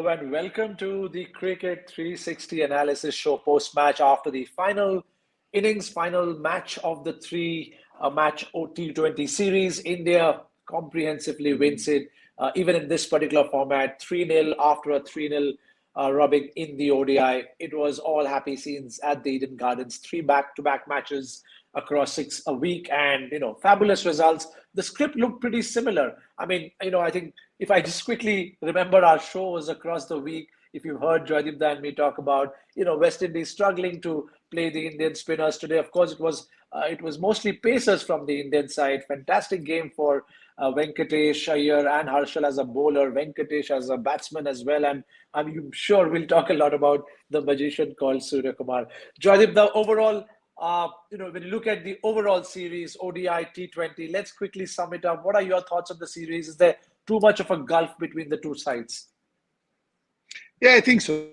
and welcome to the Cricket 360 analysis show post-match after the final innings, final match of the three-match T20 series. India comprehensively wins it, even in this particular format, 3-0 after a 3-0 rubbing in the ODI. It was all happy scenes at the Eden Gardens, three back-to-back matches across 6 a week, and fabulous results. The script looked pretty similar. I mean, I think if I just quickly remember our shows across the week, if you've heard Joydeep and me talk about, West Indies struggling to play the Indian spinners today. Of course, it was mostly pacers from the Indian side. Fantastic game for Venkatesh Iyer and Harshal as a bowler, Venkatesh as a batsman as well, and I'm sure we'll talk a lot about the magician called Surya Kumar. Joydeep, the overall when you look at the overall series, ODI, T20, let's quickly sum it up. What are your thoughts on the series? Is there too much of a gulf between the two sides? Yeah, I think so.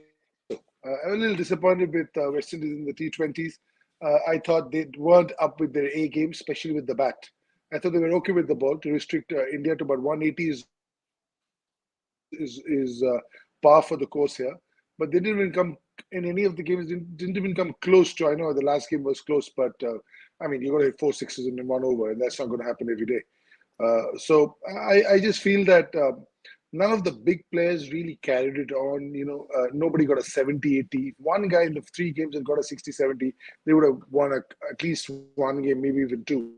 I'm a little disappointed with West Indies in the T20s. I thought they weren't up with their A game, especially with the bat. I thought they were okay with the ball. To restrict India to about 180 is par for the course here. But they didn't even come in any of the games. Didn't even come close to. I know the last game was close, but I mean, you got to hit 4 sixes in 1 over, and that's not going to happen every day. So I just feel that none of the big players really carried it on. Nobody got a 70-80. One guy in the 3 games had got a 60-70. They would have won at least one game, maybe even 2.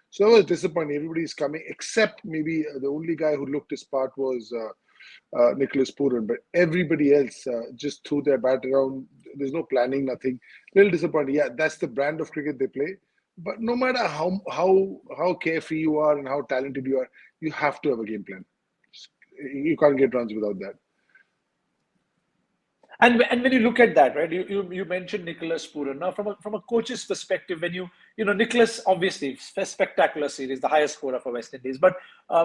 So I was disappointed. Everybody's coming, except maybe the only guy who looked his part was Nicholas Pooran. But everybody else just threw their bat around. There's no planning, nothing. Little disappointed. Yeah, that's the brand of cricket they play. But no matter how carefree you are and how talented you are, you have to have a game plan. You can't get runs without that. And when you look at that, right, you mentioned Nicholas Pooran. Now, from a coach's perspective, when Nicholas, obviously, spectacular series, the highest scorer for West Indies. But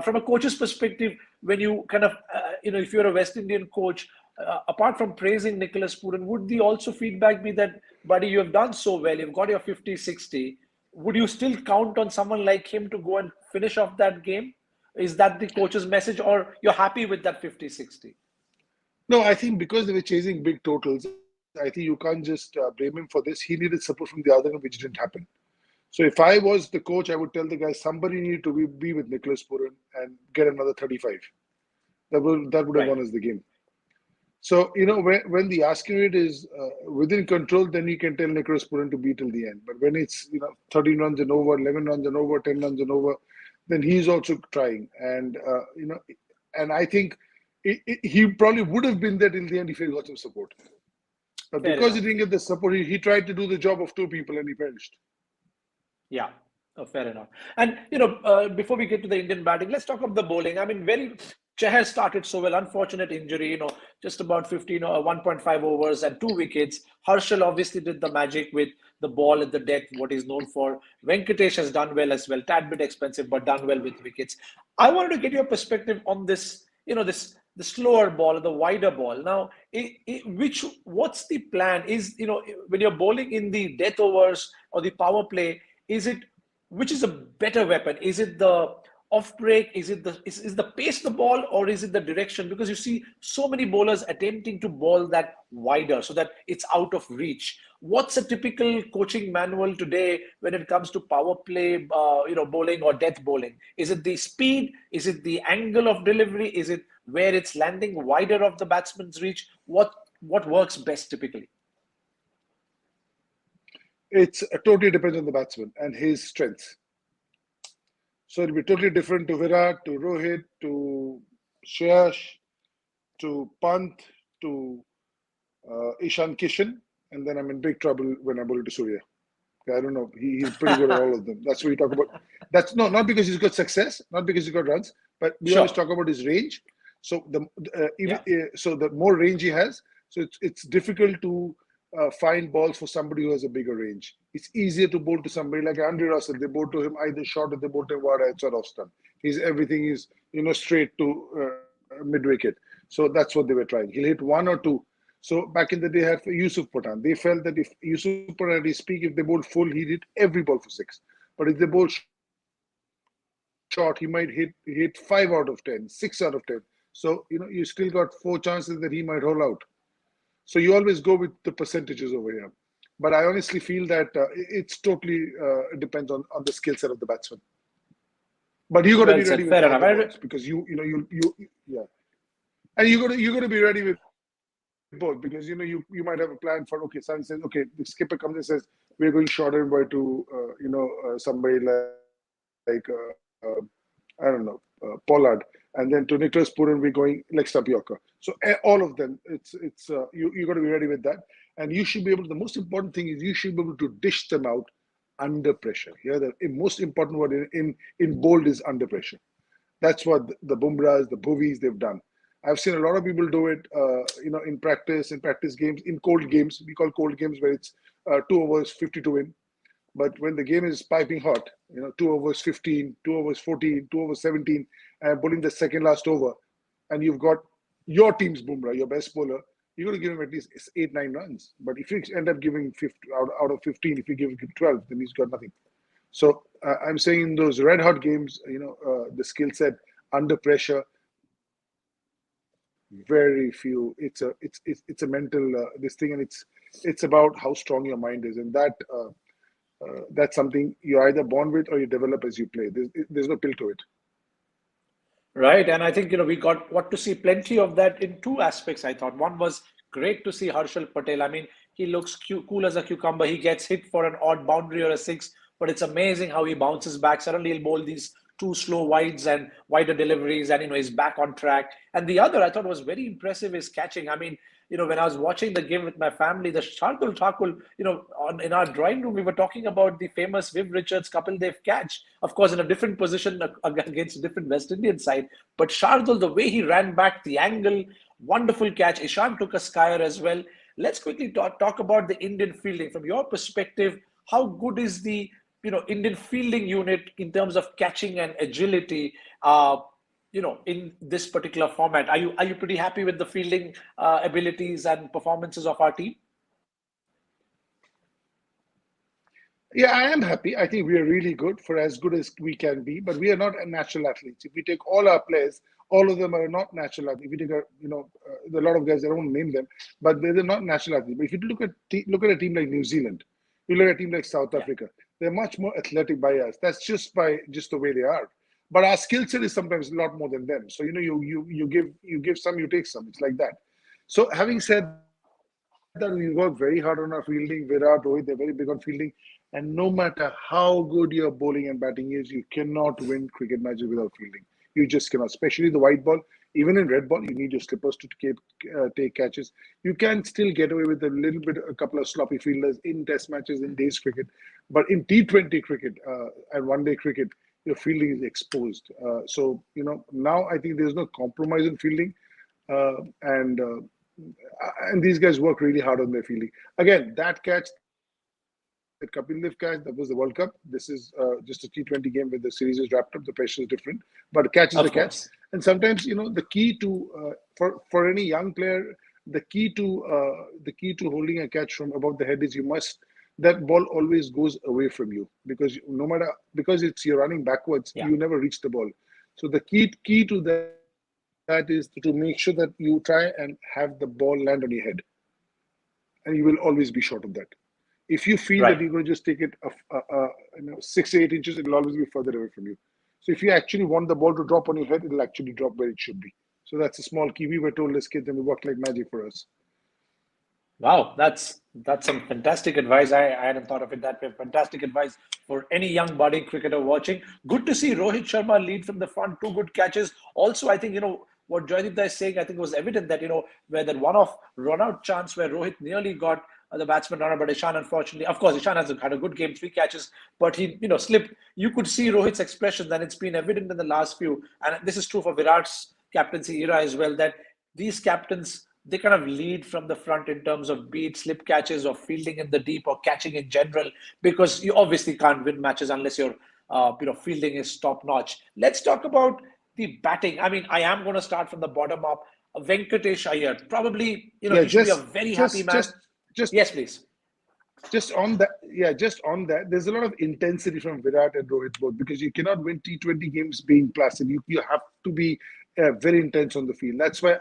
from a coach's perspective, when you kind of, if you're a West Indian coach, apart from praising Nicholas Pooran, would the also feedback be that, buddy, you have done so well, you've got your 50-60. Would you still count on someone like him to go and finish off that game? Is that the coach's message, or you're happy with that 50-60? No, I think because they were chasing big totals, I think you can't just blame him for this. He needed support from the other end, which didn't happen. So if I was the coach, I would tell the guys, somebody needed to be with Nicholas Pooran and get another 35. That would have won us the game. So, when the asking rate is within control, then you can tell Nicholas Pooran to be till the end. But when it's, 13 runs and over, 11 runs and over, 10 runs and over, then he's also trying. And, and I think he probably would have been there till the end if he got some support. But because he didn't get the support, he tried to do the job of 2 people and he perished. Yeah, fair enough. And, before we get to the Indian batting, let's talk about the bowling. I mean, Chahar started so well. Unfortunate injury, just about 1.5 overs and 2 wickets. Harshal obviously did the magic with the ball at the death, what he's known for. Venkatesh has done well as well. Tad bit expensive, but done well with wickets. I wanted to get your perspective on this, the slower ball, the wider ball. Now, what's the plan? Is, when you're bowling in the death overs or the power play, which is a better weapon? Is it the off break? Is the pace the ball, or is it the direction? Because you see so many bowlers attempting to bowl that wider so that it's out of reach. What's a typical coaching manual today when it comes to power play, bowling or death bowling? Is it the speed? Is it the angle of delivery? Is it where it's landing wider of the batsman's reach? What works best typically? It totally depends on the batsman and his strengths. So it'll be totally different to Virat, to Rohit, to Shreyas, to Pant, to Ishan Kishan, and then I'm in big trouble when I bowl to Surya. I don't know. He's pretty good at all of them. That's what we talk about. That's not because he's got success, not because he's got runs, but we always talk about his range. So the more range he has, so it's difficult to find balls for somebody who has a bigger range. It's easier to bowl to somebody like Andre Russell. They bowl to him either short or they bowl to him wide outside off stump. Everything is straight to mid wicket. So that's what they were trying. He'll hit 1 or 2. So back in the day, had Yusuf Pathan. They felt that if Yusuf Pathan had his peak, if they bowled full, he'd hit every ball for 6. But if they bowled short, he might hit 5 out of 10, 6 out of 10. So, you still got 4 chances that he might roll out. So you always go with the percentages over here. But I honestly feel that it's totally depends on the skill set of the batsman. But you got to Well be ready said. with Fair all the enough. balls, because yeah, and you got to be ready with both, because you might have a plan for, okay, Sun says, okay, the skipper comes and says we're going short and wide to somebody like I don't know, Pollard, and then to Nicholas Puran we're going leg stump Yorker. So all of them, it's you got to be ready with that, and you should be able. The most important thing is you should be able to dish them out under pressure. Here, the most important word in bold is under pressure. That's what the Bumrahs, the Bhuvis, they've done. I've seen a lot of people do it, in practice games, in cold games. We call cold games where it's 2 overs, 50 to win. But when the game is piping hot, 2 overs 15, 2 overs 14, 2 overs 17, and bowling the second last over, and you've got your team's Bumrah, your best bowler, you're going to give him at least 8, 9 runs. But if you end up giving 50, out of 15, if you give him 12, then he's got nothing. So I'm saying in those red hot games, the skill set under pressure, very few. It's a mental this thing, and it's about how strong your mind is, and that's something you're either born with or you develop as you play. There's no pill to it. Right, and I think we got to see plenty of that in two aspects. I thought one was great to see Harshal Patel. I mean, he looks cool as a cucumber. He gets hit for an odd boundary or a six, but it's amazing how he bounces back. Suddenly he'll bowl these two slow wides and wider deliveries, and he's back on track. And the other I thought was very impressive is catching. I mean, when I was watching the game with my family, the Shardul Thakur, in our drawing room, we were talking about the famous Viv Richards Kapil Dev catch, of course, in a different position against a different West Indian side. But Shardul, the way he ran back, the angle, wonderful catch. Ishan took a skyer as well. Let's quickly talk about the Indian fielding. From your perspective, how good is the Indian fielding unit in terms of catching and agility? In this particular format, are you pretty happy with the fielding abilities and performances of our team? Yeah, I am happy. I think we are really good, for as good as we can be, but we are not natural athletes. If we take all our players, all of them are not natural athletes. If we take a lot of guys, I don't name them, but they're not natural athletes. But if you look at a team like New Zealand, you look at a team like South Yeah. Africa, they're much more athletic by us. That's just the way they are. But our skill set is sometimes a lot more than them. So you give some, you take some. It's like that. So having said that, we work very hard on our fielding. Virat, Rohit, they're very big on fielding. And no matter how good your bowling and batting is, you cannot win cricket matches without fielding. You just cannot, especially the white ball. Even in red ball, you need your slippers to take catches. You can still get away with a couple of sloppy fielders in test matches, in days cricket. But in T20 cricket and one-day cricket, your fielding is exposed. Now I think there's no compromise in fielding. And these guys work really hard on their fielding. Again, that catch, that Kapil Dev catch, that was the World Cup. This is just a T20 game where the series is wrapped up. The pressure is different, but catch is a catch. Of And course. sometimes, the key to for any young player, the key to holding a catch from above the head is that ball always goes away from you, because because you're running backwards, Yeah. you never reach the ball. So the key to that is to make sure that you try and have the ball land on your head, and you will always be short of that. If you feel that you're Right. going to just take it 6 to 8 inches, it'll always be further away from you. So if you actually want the ball to drop on your head, it'll actually drop where it should be. So that's a small key. We were told as kids, and it worked like magic for us. Wow, that's some fantastic advice. I hadn't thought of it that way. Fantastic advice for any young budding cricketer watching. Good to see Rohit Sharma lead from the front, two good catches. Also, I think what Joydeep is saying. I think was evident that where that one-off run-out chance where Rohit nearly got the batsman runner, but Ishan unfortunately, of course, Ishan has had a good game, three catches, but he slipped. You could see Rohit's expression, and it's been evident in the last few, and this is true for Virat's captaincy era as well, that these captains, they kind of lead from the front in terms of be it slip catches or fielding in the deep or catching in general, because you obviously can't win matches unless your fielding is top notch. Let's talk about the batting. I mean, I am going to start from the bottom up. Venkatesh Iyer, probably Yeah, he should be a just very happy just man. just just Yes, please. just on that, there's a lot of intensity from Virat and Rohit both, because you cannot win T20 games being placid. You have to be very intense on the field. That's why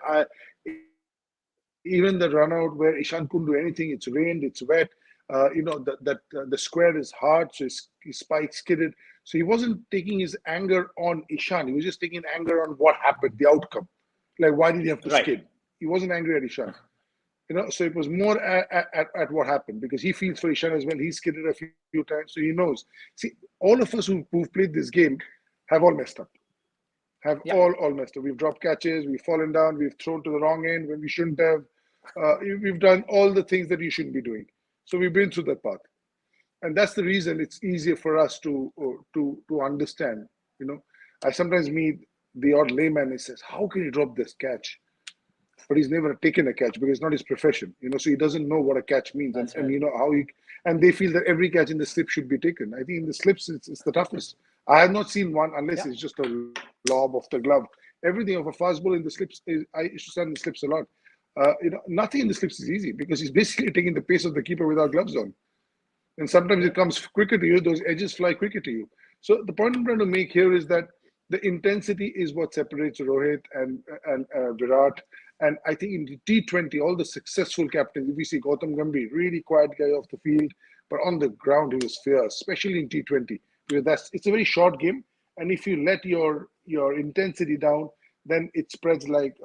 even the run out where Ishan couldn't do anything, it's rained, it's wet. The square is hard, so his spike skidded. So he wasn't taking his anger on Ishan. He was just taking anger on what happened, the outcome. Like, why did he have to Right. skid? He wasn't angry at Ishan. So it was more at what happened, because he feels for Ishan as well. He skidded a few times, so he knows. See, all of us who've played this game have all messed up. Have Yeah. all messed up. We've dropped catches, we've fallen down, we've thrown to the wrong end when we shouldn't have. We've done all the things that you shouldn't be doing. So we've been through that path, and that's the reason it's easier for us to understand. I sometimes meet the odd layman who says, "How can you drop this catch?" But he's never taken a catch because it's not his profession. So he doesn't know what a catch means, That's and right. how he. And they feel that every catch in the slip should be taken. I think in the slips it's the toughest. I have not seen one unless Yeah. it's just a lob off the glove. Everything of a fast ball in the slips is, I used to stand in the slips a lot. Nothing in the slips is easy because he's basically taking the pace of the keeper without gloves on. And sometimes Yeah. it comes quicker to you, those edges fly quicker to you. So the point I'm trying to make here is that the intensity is what separates Rohit and Virat. And I think in the T20, all the successful captains, if we see Gautam Gambhir, really quiet guy off the field, but on the ground he was fierce, especially in T20, because it's a very short game, and if you let your intensity down, then it spreads like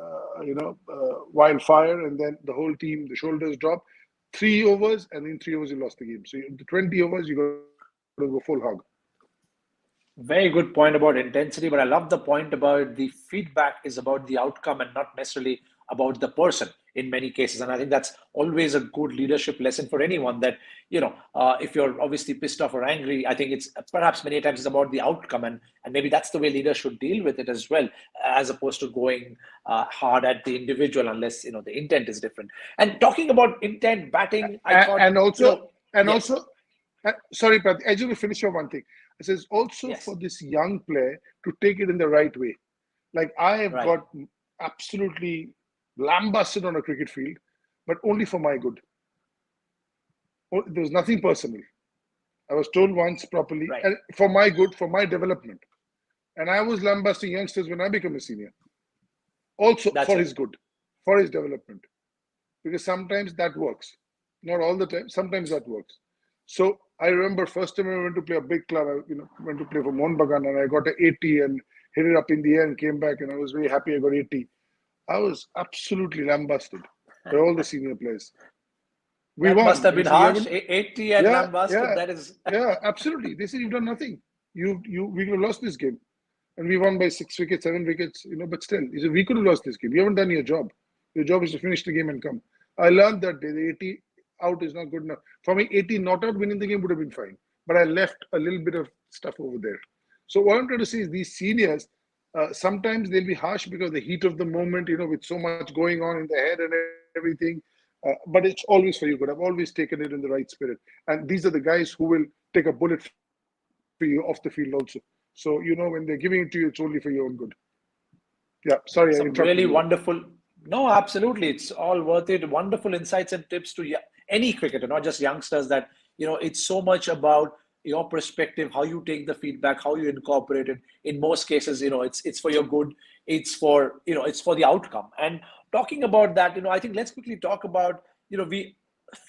wildfire, and then the whole team, the shoulders drop. 3 overs, and in 3 overs you lost the game. So the 20 overs you got to go full hog. Very good point about intensity, but I love the point about the feedback is about the outcome and not necessarily about the person in many cases. And I think that's always a good leadership lesson for anyone that, if you're obviously pissed off or angry, I think it's perhaps many times it's about the outcome. And maybe that's the way leaders should deal with it as well, as opposed to going hard at the individual unless, the intent is different. And talking about intent batting, I thought, And also, and yes, also, sorry, Pratik, I just will finish your one thing. It says also for yes, this young player to take it in the right way. Like, I have right, got absolutely lambasted on a cricket field, but only for my good. There was nothing personal. I was told once properly, right. and for my good, for my development. And I was lambasting youngsters when I became a senior, also That's for right. his good, for his development. Because sometimes that works. Not all the time, sometimes that works. So I remember first time I went to play a big club, went to play for Mohun Bagan, and I got an 80 and hit it up in the air and came back, and I was very happy I got 80. I was absolutely lambasted by all the senior players. We That must won. have They been said, you harsh. haven't. 80 and Yeah, lambasted. yeah, That is, yeah, absolutely. They said you've done nothing. We could have lost this game, and we won by 6 wickets, 7 wickets. But still, he said we could have lost this game. You haven't done your job. Your job is to finish the game and come. I learned that day the 80 out is not good enough for me. 80 not out winning the game would have been fine, but I left a little bit of stuff over there. So what I'm trying to say is these seniors. Sometimes they'll be harsh because of the heat of the moment, with so much going on in the head and everything. But it's always for your good. I've always taken it in the right spirit. And these are the guys who will take a bullet for you off the field also. So, when they're giving it to you, it's only for your own good. Yeah, sorry, I interrupted you some there. really wonderful. No, absolutely. It's all worth it. Wonderful insights and tips to any cricketer, not just youngsters, that, it's so much about your perspective, how you take the feedback, how you incorporate it. In most cases, it's for your good. It's for the outcome. And talking about that, I think let's quickly talk about, we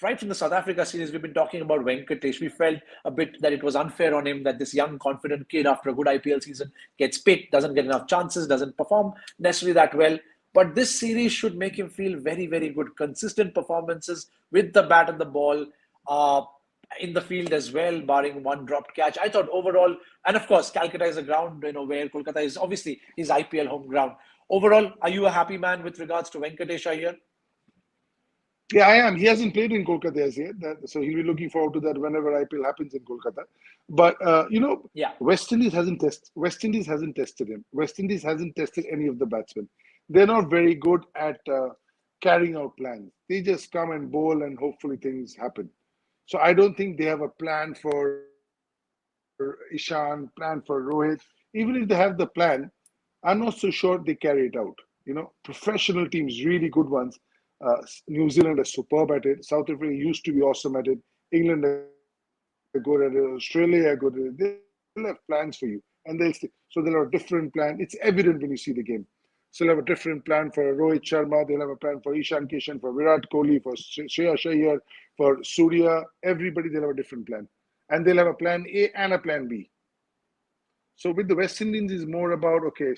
right from the South Africa series, we've been talking about Venkatesh. We felt a bit that it was unfair on him that this young, confident kid, after a good IPL season, gets picked, doesn't get enough chances, doesn't perform necessarily that well. But this series should make him feel very, very good. Consistent performances with the bat and the ball, in the field as well, barring one dropped catch. I thought overall, and of course, Calcutta is a ground, where Kolkata is obviously his IPL home ground. Overall, are you a happy man with regards to Venkatesh here? Yeah, I am. He hasn't played in Kolkata as yet, so he'll be looking forward to that whenever IPL happens in Kolkata. But Yeah, West Indies hasn't tested him. West Indies hasn't tested any of the batsmen. They're not very good at carrying out plans. They just come and bowl, and hopefully things happen. So I don't think they have a plan for Ishan, plan for Rohit. Even if they have the plan, I'm not so sure they carry it out. Professional teams, really good ones. New Zealand is superb at it. South Africa used to be awesome at it. England are good at it, Australia are good at it. They'll have plans for you, and so they'll have a different plan. It's evident when you see the game. So they'll have a different plan for Rohit Sharma. They'll have a plan for Ishan Kishan, for Virat Kohli, for Shreyas Iyer, for Surya. Everybody, they'll have a different plan, and they'll have a plan A and a plan B. So with the West Indies, is more about, okay,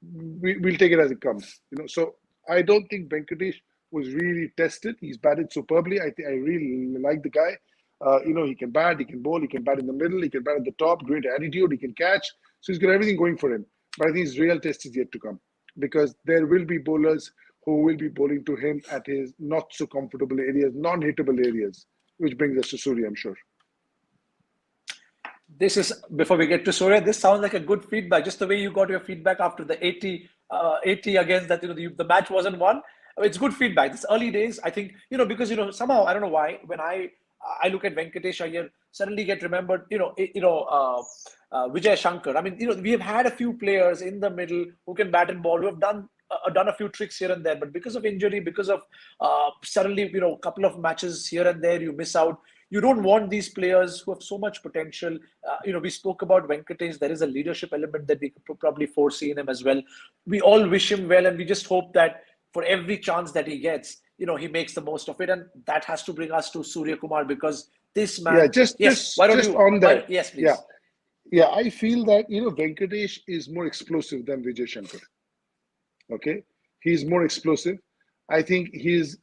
we'll take it as it comes. So I don't think Venkatesh was really tested. He's batted superbly. I really like the guy. He can bat, he can bowl, he can bat in the middle, he can bat at the top, great attitude, he can catch. So he's got everything going for him. But I think his real test is yet to come, because there will be bowlers who will be bowling to him at his not so comfortable areas, non-hittable areas, which brings us to Surya, I'm sure. This is, before we get to Surya, this sounds like a good feedback. Just the way you got your feedback after the 80 against that, the match wasn't won. It's good feedback. It's early days. I think, because, somehow, I don't know why, when I look at Venkatesh Iyer, suddenly get remembered, Vijay Shankar. I mean, we have had a few players in the middle who can bat and ball, who have done a few tricks here and there, but because of injury, because of suddenly, a couple of matches here and there, you miss out. You don't want these players who have so much potential. We spoke about Venkatesh. There is a leadership element that we could probably foresee in him as well. We all wish him well, and we just hope that for every chance that he gets, he makes the most of it. And that has to bring us to Surya Kumar, because this man... Why don't you... on that. Yes, please. Yeah, I feel that, Venkatesh is more explosive than Vijay Shankar. Okay? He's more explosive. I think his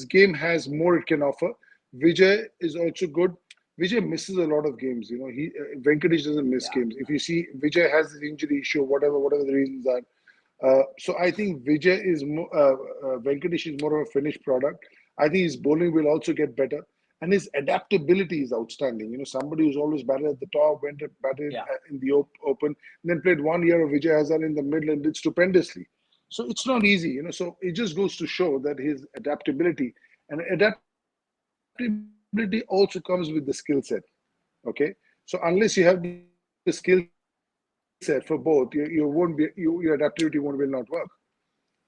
game has more it can offer. Vijay is also good. Vijay misses a lot of games. Venkatesh doesn't miss games. If you see, Vijay has this injury issue, whatever the reasons are. So I think Vijay is more, Venkatesh is more of a finished product. I think his bowling will also get better, and his adaptability is outstanding. Somebody who's always batted at the top, batted in the open, and then played 1 year of Vijay Hazare in the middle and did stupendously. So it's not easy. So it just goes to show that his adaptability also comes with the skill set. Okay, so unless you have the skill set for both, your adaptability will not work.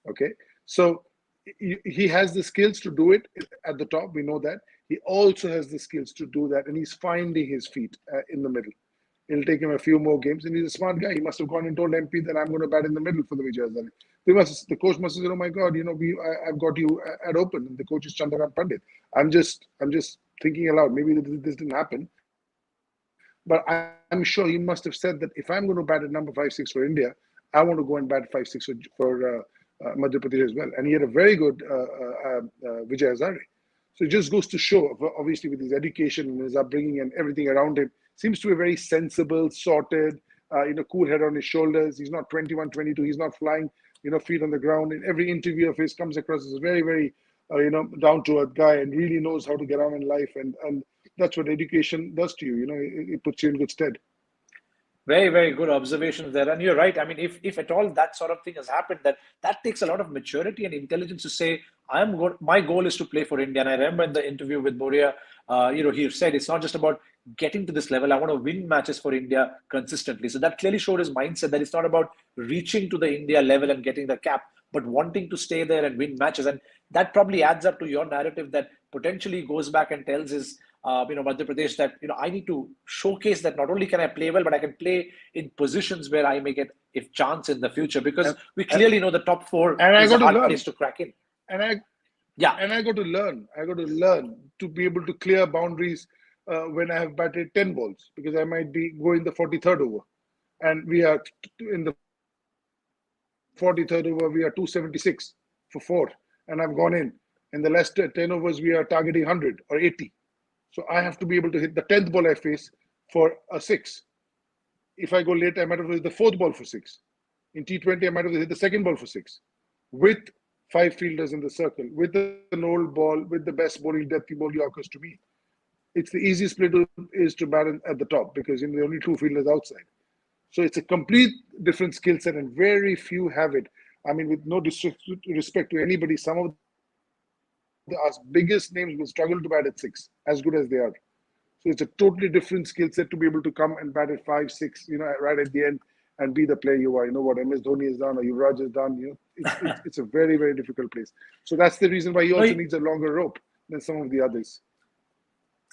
Okay, so he has the skills to do it at the top. We know that. He also has the skills to do that, and he's finding his feet in the middle. It'll take him a few more games, and he's a smart guy. He must have gone and told MP that I'm going to bat in the middle for the Vijay Hazare. The coach must have said, "Oh my God, I've got you at open." And the coach is Chandrakant Pandit. I'm just thinking aloud. Maybe this didn't happen, but I'm sure he must have said that if I'm going to bat at number 5-6 for India, I want to go and bat 5-6 for Madhya Pradesh as well. And he had a very good Vijay Hazare. So it just goes to show, obviously, with his education and his upbringing and everything around him, seems to be very sensible, sorted, cool head on his shoulders. He's not 21, 22. He's not flying, feet on the ground. In every interview of his comes across as a very, very, down-to-earth guy, and really knows how to get on in life. And that's what education does to you. It puts you in good stead. Very, very good observations there. And you're right. I mean, if at all that sort of thing has happened, that takes a lot of maturity and intelligence to say, my goal is to play for India. And I remember in the interview with Moria, he said, it's not just about getting to this level. I want to win matches for India consistently. So that clearly showed his mindset that it's not about reaching to the India level and getting the cap, but wanting to stay there and win matches. And that probably adds up to your narrative that potentially goes back and tells his Madhya Pradesh that, I need to showcase that not only can I play well, but I can play in positions where I may get a chance in the future, because we clearly know the top four is a hard place to crack in. And I got to learn. I got to learn to be able to clear boundaries when I have batted 10 balls, because I might be going the 43rd over, and we are in the 43rd over, we are 276 for 4, and I've gone in. In the last 10 overs, we are targeting 100 or 80. So I have to be able to hit the 10th ball I face for a 6. If I go late, I might have to hit the 4th ball for 6. In T20, I might have to hit the 2nd ball for 6. With 5 fielders in the circle, with an old ball, with the best bowling depth ball Yorkers to me. It's the easiest play is to bat at the top, because there are only 2 fielders outside. So it's a complete different skill set, and very few have it. I mean, with no disrespect to anybody, some of our biggest names will struggle to bat at 6, as good as they are. So it's a totally different skill set to be able to come and bat at 5, 6, right at the end, and be the player you are. What MS Dhoni has done or Yuvraj has done. It's a very, very difficult place. So that's the reason why he also needs a longer rope. than some of the others.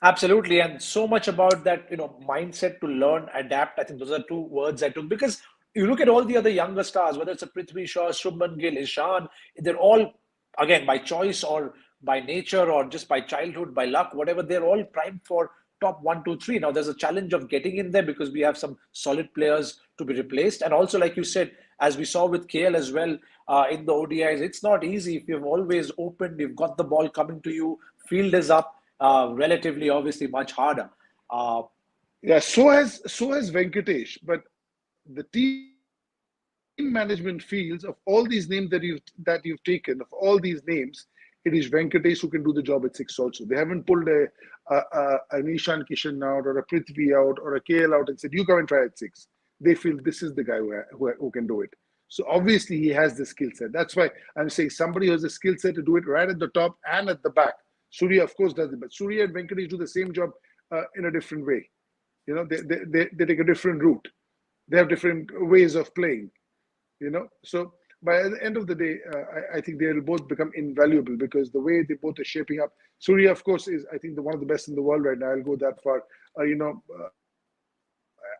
Absolutely, and so much about that, mindset to learn, adapt. I think those are two words I took because you look at all the other younger stars, whether it's a Prithvi Shaw, Shubman Gill, Ishan, they're all again by choice or by nature or just by childhood, by luck, whatever. They're all primed for top one, two, three. Now there's a challenge of getting in there because we have some solid players to be replaced, and also like you said, as we saw with KL as well in the ODIs, it's not easy if you've always opened, you've got the ball coming to you, field is up relatively obviously much harder. Uh, Yeah, so has Venkatesh, but the team management feels of all these names that you've taken, of all these names, it is Venkatesh who can do the job at six also. They haven't pulled an Ishan Kishan out or a Prithvi out or a KL out and said, you come and try at six. They feel this is the guy who can do it. So obviously he has the skill set. That's why I'm saying somebody who has a skill set to do it right at the top and at the back. Surya, of course, does it, but Surya and Venkatesh do the same job in a different way. They take a different route. They have different ways of playing. So by the end of the day, I think they'll both become invaluable because the way they both are shaping up. Surya, of course, is I think one of the best in the world right now. I'll go that far.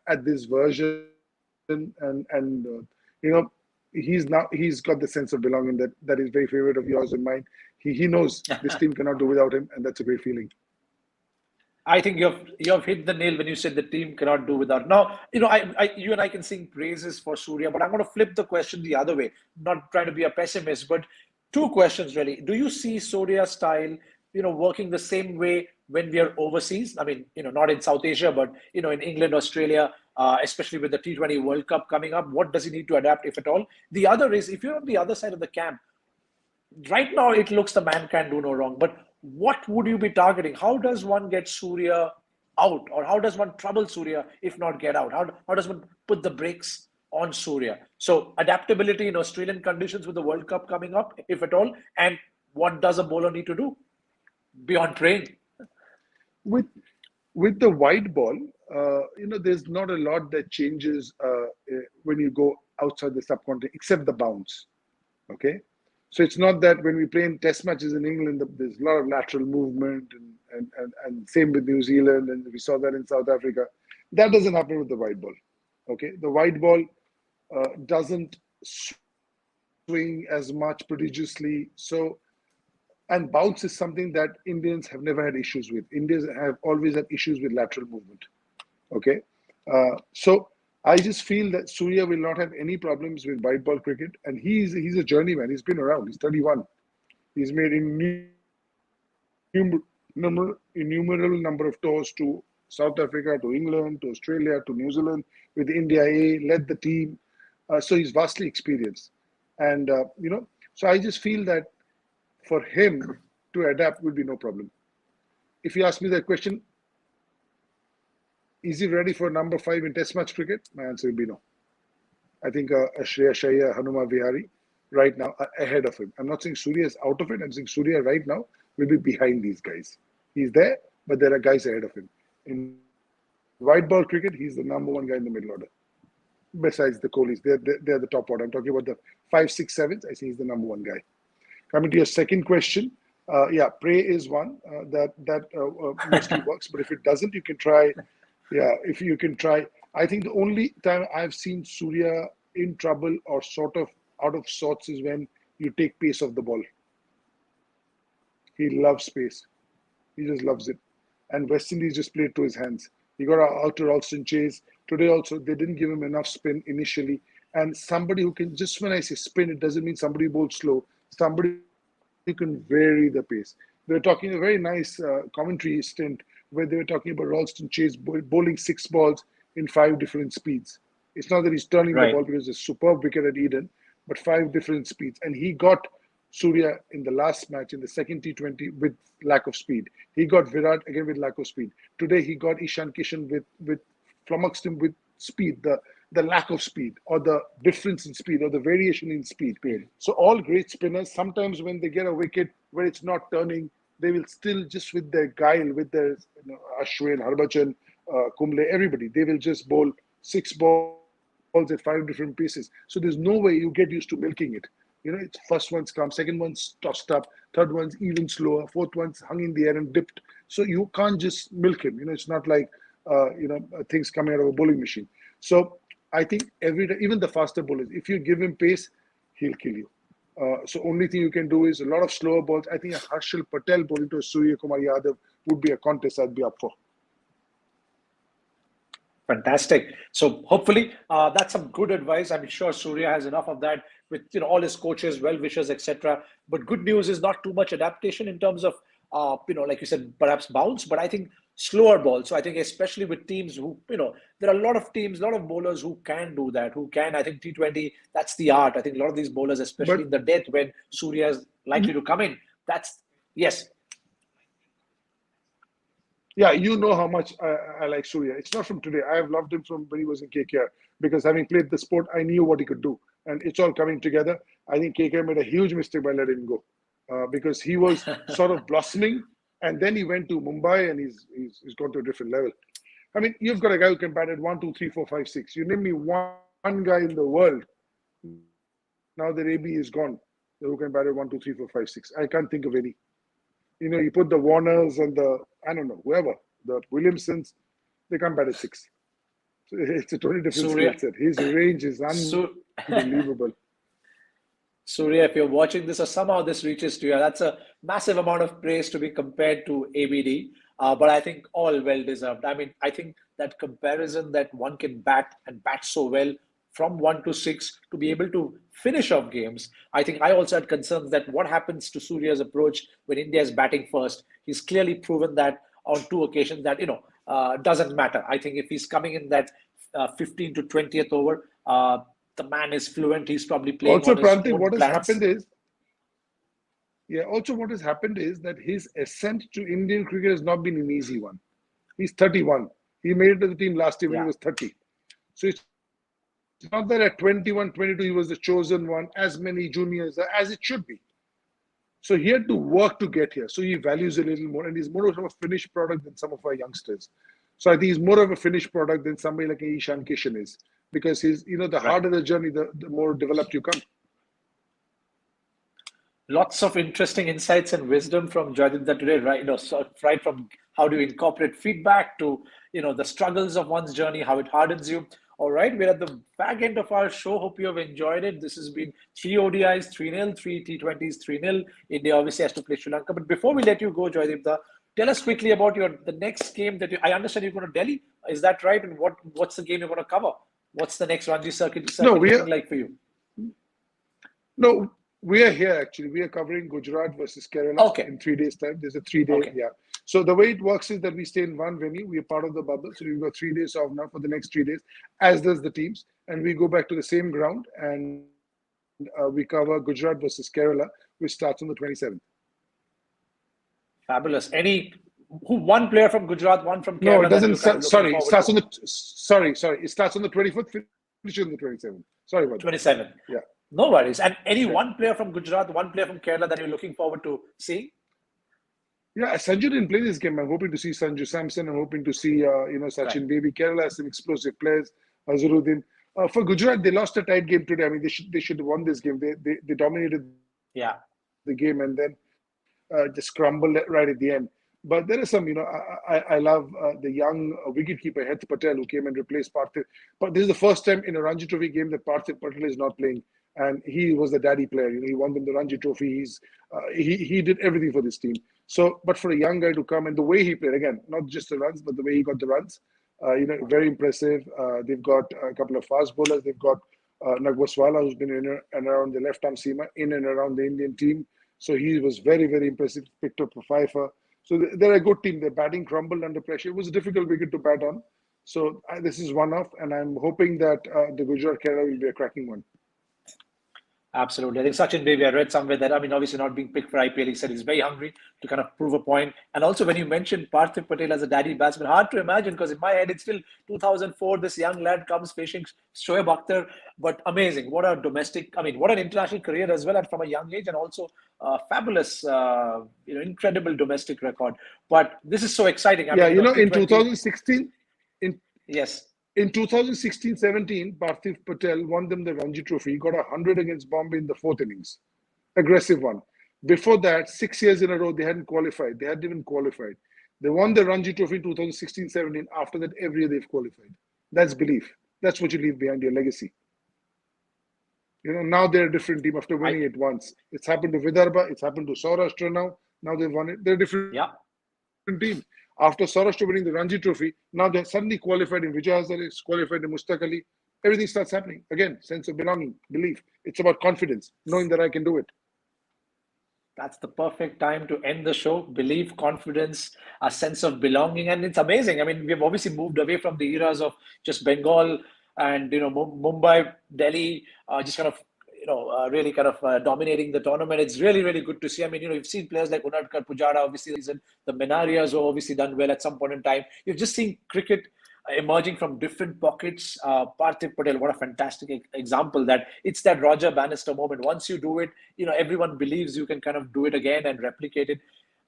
At this version, he's got the sense of belonging that is very favorite of yours and mine. He knows this team cannot do without him, and that's a great feeling. I think you've hit the nail when you said the team cannot do without. Now, you and I can sing praises for Surya, but I'm going to flip the question the other way. Not trying to be a pessimist, but two questions really. Do you see Surya style, working the same way when we are overseas? I mean, not in South Asia, but in England, Australia, especially with the T20 World Cup coming up. What does he need to adapt, if at all? The other is, if you're on the other side of the camp, right now it looks the man can do no wrong, but what would you be targeting? How does one get Surya out, or how does one trouble Surya if not get out? How does one put the brakes on Surya? So adaptability in Australian conditions with the World Cup coming up, if at all, and what does a bowler need to do beyond praying? With the white ball, there's not a lot that changes when you go outside the subcontinent, except the bounce. Okay. So it's not that when we play in test matches in England, there's a lot of lateral movement and same with New Zealand, and we saw that in South Africa. That doesn't happen with the white ball. Okay, the white ball doesn't swing as much prodigiously. So, and bounce is something that Indians have never had issues with. Indians have always had issues with lateral movement. Okay, so I just feel that Surya will not have any problems with white ball cricket, and he's a journeyman. He's been around. He's 31. He's made innumerable number of tours to South Africa, to England, to Australia, to New Zealand, with India A, led the team. So he's vastly experienced. And, so I just feel that for him to adapt will be no problem. If you ask me that question, is he ready for number 5 in Test match cricket? My answer will be no. I think Shreyas Iyer, Hanuma Vihari, right now, are ahead of him. I'm not saying Surya is out of it. I'm saying Surya right now will be behind these guys. He's there, but there are guys ahead of him. In white ball cricket, he's the number 1 guy in the middle order. Besides the Kohlis, they're the top order. I'm talking about the 5, 6, 7s. I think he's the number 1 guy. Coming to your second question, pray is one that mostly works. But if it doesn't, you can try. Yeah, if you can try. I think the only time I've seen Surya in trouble or sort of out of sorts is when you take pace of the ball. He loves pace. He just loves it. And Westindies just played to his hands. He got out to Ralston Chase. Today also, they didn't give him enough spin initially. And somebody who can, just when I say spin, it doesn't mean somebody bowls slow. Somebody who can vary the pace. They were talking a very nice commentary stint where they were talking about Ralston Chase bowling 6 balls in 5 different speeds. It's not that he's turning the ball because it's a superb wicket at Eden, but 5 different speeds. And he got Surya in the last match, in the second T20, with lack of speed. He got Virat again with lack of speed. Today he got Ishan Kishan with flummoxed him with speed, the lack of speed, or the difference in speed, or the variation in speed. So all great spinners, sometimes when they get a wicket where it's not turning, they will still just with their guile, with their Ashwin, Harbhajan, Kumble, everybody, they will just bowl 6 balls at 5 different paces. So there's no way you get used to milking it. It's first one's come, second one's tossed up, third one's even slower, fourth one's hung in the air and dipped. So you can't just milk him. It's not like things coming out of a bowling machine. So I think every day, even the faster bowlers, if you give him pace, he'll kill you. So only thing you can do is a lot of slower balls. I think a Harshal Patel bowling to Surya Kumar Yadav would be a contest I'd be up for. Fantastic. So hopefully that's some good advice. I'm sure Surya has enough of that with all his coaches, well-wishers, etc. But good news is not too much adaptation in terms of like you said, perhaps bounce. But I think slower balls. So I think especially with teams who there are a lot of teams, a lot of bowlers who can do that. Who can? I think T20. That's the art. I think a lot of these bowlers, especially in the death when Surya is likely to come in. That's yes. Yeah, you know how much I like Surya. It's not from today. I have loved him from when he was in KKR because having played the sport, I knew what he could do. And it's all coming together. I think KKR made a huge mistake by letting him go because he was sort of blossoming. And then he went to Mumbai and he's gone to a different level. I mean, you've got a guy who can bat at 1, 2, 3, 4, 5, 6. You name me one guy in the world, now that AB is gone, who can bat at 1, 2, 3, 4, 5, 6. I can't think of any. You put the Warners and whoever, the Williamsons, they can't bat at 6. So it's a totally different skill set. His range is unbelievable. Surya, if you're watching this or somehow this reaches to you, that's a massive amount of praise to be compared to ABD. But I think all well deserved. I mean, I think that comparison that one can bat and bat so well from 1 to 6 to be able to finish off games. I think I also had concerns that what happens to Surya's approach when India is batting first. He's clearly proven that on 2 occasions that, doesn't matter. I think if he's coming in that 15 to 20th over, the man is fluent. He's probably playing also, on his Pranti, own what plans. what has happened is that his ascent to Indian cricket has not been an easy one. He's 31. He made it to the team last year when he was 30. So it's not that at 21, 22, he was the chosen one, as many juniors as it should be. So he had to work to get here. So he values a little more, and he's more of a finished product than some of our youngsters. So I think he's more of a finished product than somebody like Ishan Kishan is, because he's, the harder the journey, the more developed you come. Lots of interesting insights and wisdom from Jayadipta today, right? Right from how do you incorporate feedback to, the struggles of one's journey, how it hardens you. All right, we're at the back end of our show. Hope you have enjoyed it. This has been 3 ODIs, 3-0, 3 T20s, 3-0. India obviously has to play Sri Lanka. But before we let you go, Jayadipta, tell us quickly about the next game that I understand you're going to Delhi. Is that right? And what's the game you're going to cover? What's the next Ranji circuit looking like for you? No, we are here actually. We are covering Gujarat versus Kerala in 3 days' time. There's a 3-day, So the way it works is that we stay in one venue. We are part of the bubble. So we've got 3 days off now for the next 3 days, as does the teams. And we go back to the same ground and we cover Gujarat versus Kerala, which starts on the 27th. Fabulous. One player from Gujarat, one from Kerala? No, it doesn't start. Sorry, it starts on the It starts on the 24th, finishes on the 27th. Sorry about that. 27th. Yeah. No worries. And one player from Gujarat, one player from Kerala that you're looking forward to seeing? Yeah, Sanju didn't play this game. I'm hoping to see Sanju Samson. I'm hoping to see, Sachin Baby. Kerala has some explosive players. Azharuddin. For Gujarat, they lost a tight game today. I mean, they should have won this game. They dominated the game and then just crumbled right at the end. But there are some, I love the young wicketkeeper, Heth Patel, who came and replaced Parthiv. But this is the first time in a Ranji Trophy game that Parthiv Patel is not playing. And he was the daddy player. He won them the Ranji Trophy. He did everything for this team. So, but for a young guy to come and the way he played, again, not just the runs, but the way he got the runs, very impressive. They've got a couple of fast bowlers. They've got Nagwaswala, who's been in and around the left-arm seamer, in and around the Indian team. So he was very, very impressive. Picked up a fifer. So they're a good team. Their batting crumbled under pressure. It was a difficult wicket to bat on. So this is one off, and I'm hoping that the Gujarat Kerala will be a cracking one. Absolutely. I think Sachin Baby, I read somewhere that, obviously not being picked for IPL, he said he's very hungry to kind of prove a point. And also when you mentioned Parthiv Patel as a daddy batsman, hard to imagine because in my head, it's still 2004. This young lad comes facing Shoaib Akhtar, but amazing. What an international career as well, and from a young age, and also fabulous, incredible domestic record. But this is so exciting. In 2016, yes. In 2016-17, Parthiv Patel won them the Ranji Trophy. He got 100 against Bombay in the 4th innings. Aggressive one. Before that, 6 years in a row, they hadn't qualified. They hadn't even qualified. They won the Ranji Trophy in 2016-17. After that, every year they've qualified. That's belief. That's what you leave behind, your legacy. Now they're a different team after winning it once. It's happened to Vidarbha. It's happened to Saurashtra now. Now they've won it. They're a different team. After Saurashtra winning the Ranji Trophy, now they're suddenly qualified in Vijay Hazare, qualified in Mustaq Ali. Everything starts happening. Again, sense of belonging, belief. It's about confidence, knowing that I can do it. That's the perfect time to end the show. Belief, confidence, a sense of belonging. And it's amazing. I mean, we've obviously moved away from the eras of just Bengal and, Mumbai, Delhi, just kind of, really kind of dominating the tournament. It's really, really good to see. I mean, you've seen players like Unadkar, Pujara, obviously, the Minarias who obviously done well at some point in time. You've just seen cricket emerging from different pockets. Parthiv Patel, what a fantastic example that it's that Roger Bannister moment. Once you do it, everyone believes you can kind of do it again and replicate it.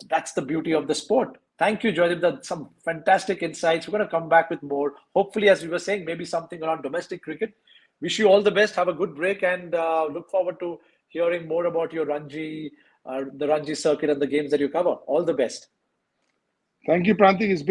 That's the beauty of the sport. Thank you, Joydeep. Some fantastic insights. We're going to come back with more. Hopefully, as we were saying, maybe something around domestic cricket. Wish you all the best. Have a good break and look forward to hearing more about your Ranji, the Ranji circuit and the games that you cover. All the best. Thank you, Prantik. It's